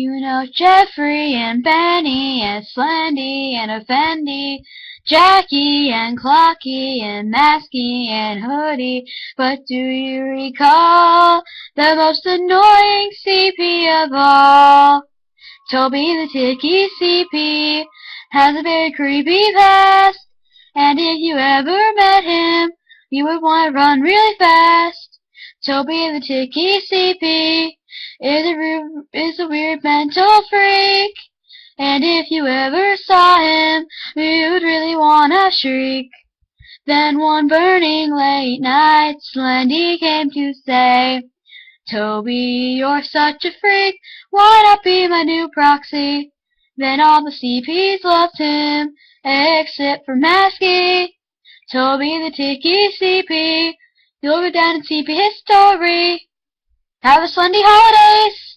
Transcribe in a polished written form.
You know Jeffrey and Benny and Slendy and Effendi, Jackie and Clocky and Masky and Hoodie. But do you recall the most annoying CP of all? Toby the Ticky CP has a very creepy past, and if you ever met him, you would want to run really fast. Toby the Ticky CP is a weird mental freak, and if you ever saw him, you would really want to shriek. Then one burning late night, Slendy came to say, Toby, you're such a freak, why not be my new proxy? Then all the CPs loved him, except for Masky. Toby the Ticky CP, you'll go down in CP history. Have a Slendy holidays!